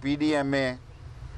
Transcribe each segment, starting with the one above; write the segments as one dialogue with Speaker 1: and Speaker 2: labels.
Speaker 1: PDMA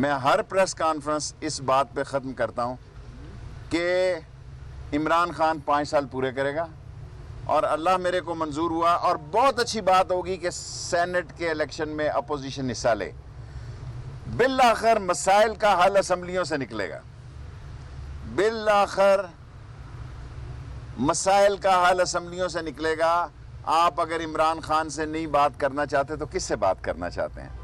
Speaker 1: میں ہر press conference اس بات پہ ختم کرتا ہوں کہ عمران خان 5 سال پورے کرے گا اور اللہ میرے کو منظور ہوا اور بہت اچھی بات ہوگی کہ سینٹ کے الیکشن میں اپوزیشن حصہ لے. بالآخر مسائل کا حل اسمبلیوں سے نکلے گا. بالآخر مسائل کا حل اسمبلیوں سے نکلے گا. آپ اگر عمران خان سے نہیں بات کرنا چاہتے تو کس سے بات کرنا چاہتے ہیں؟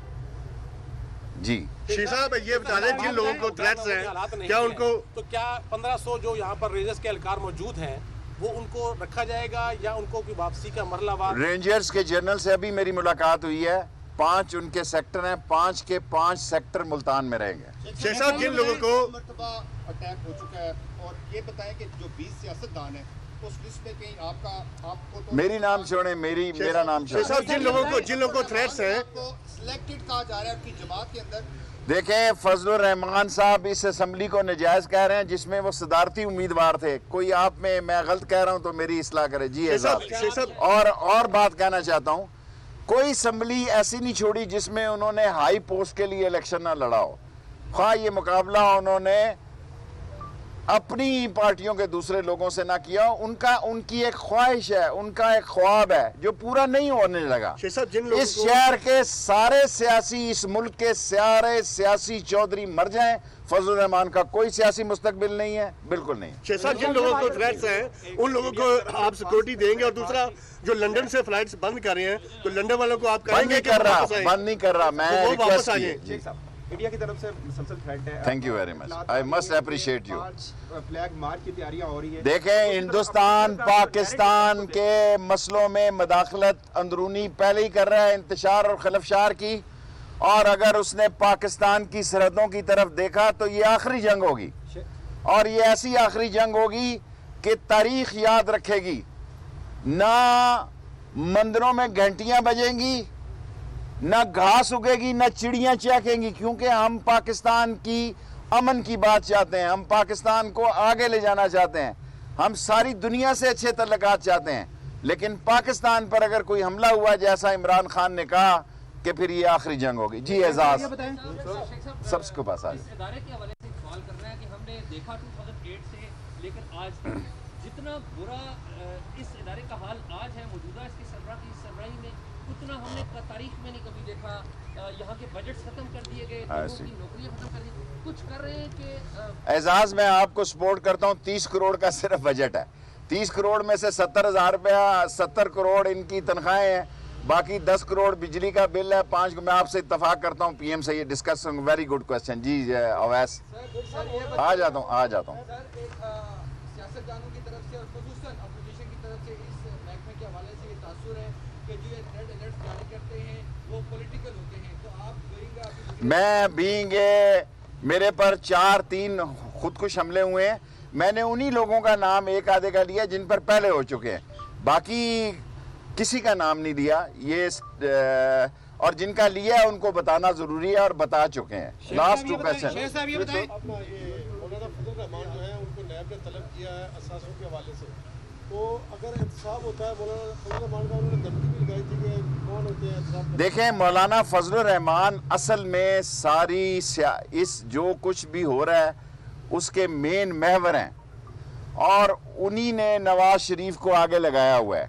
Speaker 1: جی
Speaker 2: شیخ صاحب یہ بتا دیں جن لوگوں کو تھریٹس ہیں کیا ان کو
Speaker 3: تو کیا 1500 جو یہاں پر ریجرز کے اہلکار موجود ہیں وہ ان کو رکھا جائے گا یا ان کو کوئی واپسی کا مرحلہ وار؟
Speaker 1: رینجرز کے جنرل سے ابھی میری ملاقات ہوئی ہے. 5 ان کے سیکٹر ہیں. 5 کے 5 سیکٹر ملتان میں رہیں گے.
Speaker 2: شیخ صاحب جن لوگوں کو
Speaker 4: مرتبہ اٹیک ہو چکا ہے اور یہ بتائیں کہ جو 20 سیاستدان ہیں اس لسٹ میں کہیں آپ کو تو
Speaker 1: میری نام چھوڑیں. میرا نام
Speaker 2: شیخ
Speaker 1: چھوڑیں.
Speaker 2: صاحب جن لوگوں کو تھریٹس ہیں
Speaker 4: سلیکٹڈ کہا جا رہا ہے ان کی جماعت کے اندر.
Speaker 1: دیکھیں فضل الرحمان صاحب اس اسمبلی کو نجائز کہہ رہے ہیں جس میں وہ صدارتی امیدوار تھے. کوئی آپ میں غلط کہہ رہا ہوں تو میری اصلاح کرے. جی
Speaker 2: شیخ صاحب
Speaker 1: اور بات کہنا چاہتا ہوں. کوئی اسمبلی ایسی نہیں چھوڑی جس میں انہوں نے ہائی پوسٹ کے لیے الیکشن نہ لڑا ہو. خواہ یہ مقابلہ انہوں نے اپنی پارٹیوں کے دوسرے لوگوں سے نہ کیا. ان کی ایک خواہش ہے, ان کا ایک خواب ہے جو پورا نہیں ہونے لگا.
Speaker 2: شیخ صاحب جن لوگوں
Speaker 1: اس
Speaker 2: کو
Speaker 1: شہر کے سارے سیاسی, اس ملک کے سارے سیاسی چودھری مر جائیں, فضل الرحمان کا کوئی سیاسی مستقبل نہیں ہے. بالکل نہیں.
Speaker 2: شیخ صاحب جن لوگوں کو تھریٹس ہیں ان لوگوں کو آپ سیکورٹی دیں گے اور دوسرا جو لنڈن سے فلائٹس بند کر رہے ہیں تو لنڈن والوں کو آپ کہیں گے کہ
Speaker 1: بند نہیں کر رہا. میں
Speaker 2: وہ واپس
Speaker 1: ریکویسٹ
Speaker 2: آئیں.
Speaker 1: کی.
Speaker 5: انڈیا کی طرف سے مسلسل تھریٹ ہے.
Speaker 1: Thank you very much. I must appreciate you.
Speaker 5: Flag march کی تیاریاں ہو رہی ہیں.
Speaker 1: دیکھیں ہندوستان پاکستان کے مسئلوں میں مداخلت اندرونی پہلے ہی کر رہا ہے, انتشار اور خلفشار کی. اور اگر اس نے پاکستان کی سرحدوں کی طرف دیکھا تو یہ آخری جنگ ہوگی, اور یہ ایسی آخری جنگ ہوگی کہ تاریخ یاد رکھے گی. نہ مندروں میں گھنٹیاں بجیں گی, نہ گھاس اگے گی, نہ چڑیاں چہکیں گی, کیونکہ ہم پاکستان کی امن کی بات چاہتے ہیں. ہم پاکستان کو آگے لے جانا چاہتے ہیں. ہم ساری دنیا سے اچھے تعلقات چاہتے ہیں. لیکن پاکستان پر اگر کوئی حملہ ہوا جیسا عمران خان نے کہا کہ پھر یہ آخری جنگ ہوگی. جی اعزاز سب کے پاس آ جائے.
Speaker 6: اس ادارے کے حوالے سے سوال کرنا ہے کہ ہم نے دیکھا 2008 سے لے کر آج تک جتنا برا اس ادارے کا حال آج ہے موجودہ اس کی سربراہی میں, اتنا ہم نے تاریخ میں نہیں کبھی دیکھا. یہاں کے بجٹس ختم کر دیے گئے, لوگوں کی نوکریاں ختم کر دی. کچھ کر رہے ہیں کہ
Speaker 1: اعزاز میں آپ کو سپورٹ کرتا ہوں. 30 کروڑ کا صرف بجٹ ہے. 30 کروڑ میں سے 70,000 روپیہ 70 کروڑ ان کی تنخواہیں ہیں, باقی 10 کروڑ بجلی کا بل ہے. 5 میں آپ سے اتفاق کرتا ہوں پی ایم سے یہ ڈسکس. Very good question. جی اویس آ جاتا ہوں.
Speaker 4: سیاستدانوں کی طرف سے اور خصوصاً اپوزیشن کی طرف سے اس محکمے کے حوالے سے یہ تاثر ہے کہ جو یہ ریڈ الرٹس جاری کرتے ہیں وہ پولیٹیکل ہوتے ہیں. تو آپ
Speaker 1: میں بینگ میرے پر 4-3 خودکش حملے ہوئے ہیں. میں نے انہی لوگوں کا نام ایک آدھے کا لیا جن پر پہلے ہو چکے ہیں, باقی کسی کا نام نہیں دیا. یہ اور جن کا لیا ہے ان کو بتانا ضروری ہے اور بتا چکے ہیں. Last 2 question.
Speaker 2: اپنا یہ مولانا فضل الرحمان جو ہے ان کو نیب نے طلب کیا ہے اساسوں کے حوالے سے, تو اگر احتساب ہوتا ہے مولانا فضل الرحمان کا, انہوں نے دھمکی بھی لگائی تھی کہ کون ہوتے ہیں احتساب.
Speaker 1: دیکھیں مولانا فضل الرحمان اصل میں ساری اس جو کچھ بھی ہو رہا ہے اس کے مین محور ہیں, اور انہی نے نواز شریف کو آگے لگایا ہوا ہے.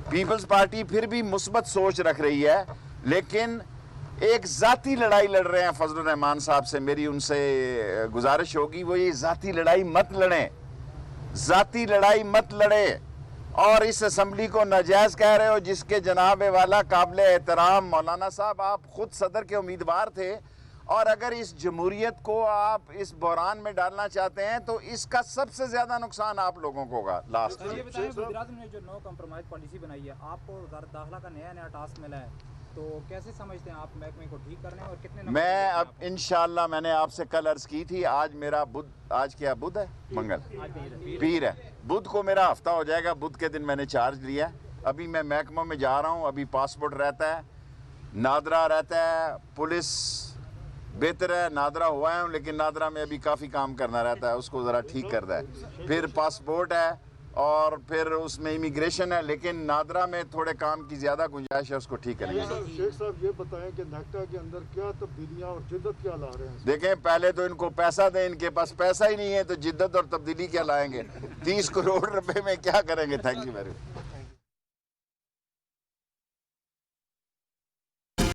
Speaker 1: پیپلز پارٹی پھر بھی مثبت سوچ رکھ رہی ہے, لیکن ایک ذاتی لڑائی لڑ رہے ہیں فضل الرحمان صاحب سے. میری ان سے گزارش ہوگی وہ یہ ذاتی لڑائی مت لڑیں, ذاتی لڑائی مت لڑے. اور اس اسمبلی کو ناجائز کہہ رہے ہو جس کے جناب والا قابل احترام مولانا صاحب آپ خود صدر کے امیدوار تھے, اور اگر اس جمہوریت کو آپ اس بحران میں ڈالنا چاہتے ہیں تو اس کا سب سے زیادہ نقصان آپ لوگوں کو ہوگا. لاسٹ
Speaker 7: یہ بتائیں وزیراعظم نے جو نو کمپرومائز پالیسی بنائی ہے, آپ کو وزارت داخلہ کا نیا ٹاسک ملا ہے, تو کیسے سمجھتے ہیں آپ محکمے کو ٹھیک کرنے اور کتنے
Speaker 1: میں اب انشاءاللہ میں نے آپ سے کل عرض کی تھی, آج میرا آج کیا بدھ ہے, منگل پیر ہے, بدھ کو میرا ہفتہ ہو جائے گا. بدھ کے دن میں نے چارج لیا. ابھی میں محکموں میں جا رہا ہوں. ابھی پاسپورٹ رہتا ہے, نادرا رہتا ہے, پولیس بہتر ہے. نادرا ہوا ہے لیکن نادرا میں ابھی کافی کام کرنا رہتا ہے, اس کو ذرا ٹھیک کرتا ہے. پھر پاسپورٹ ہے اور پھر اس میں امیگریشن ہے، لیکن نادرا میں تھوڑے کام کی زیادہ گنجائش ہے، اس کو ٹھیک کریں گے۔
Speaker 2: شیخ صاحب یہ بتائیں کہ نیکٹا کے اندر کیا تبدیلیاں اور جدت کیا لا رہے ہیں؟
Speaker 1: دیکھیں پہلے تو ان کو پیسہ دیں، ان کے پاس پیسہ ہی نہیں ہے تو جدت اور تبدیلی کیا لائیں گے؟ 30 کروڑ روپے میں کیا کریں گے؟ Thank you very much.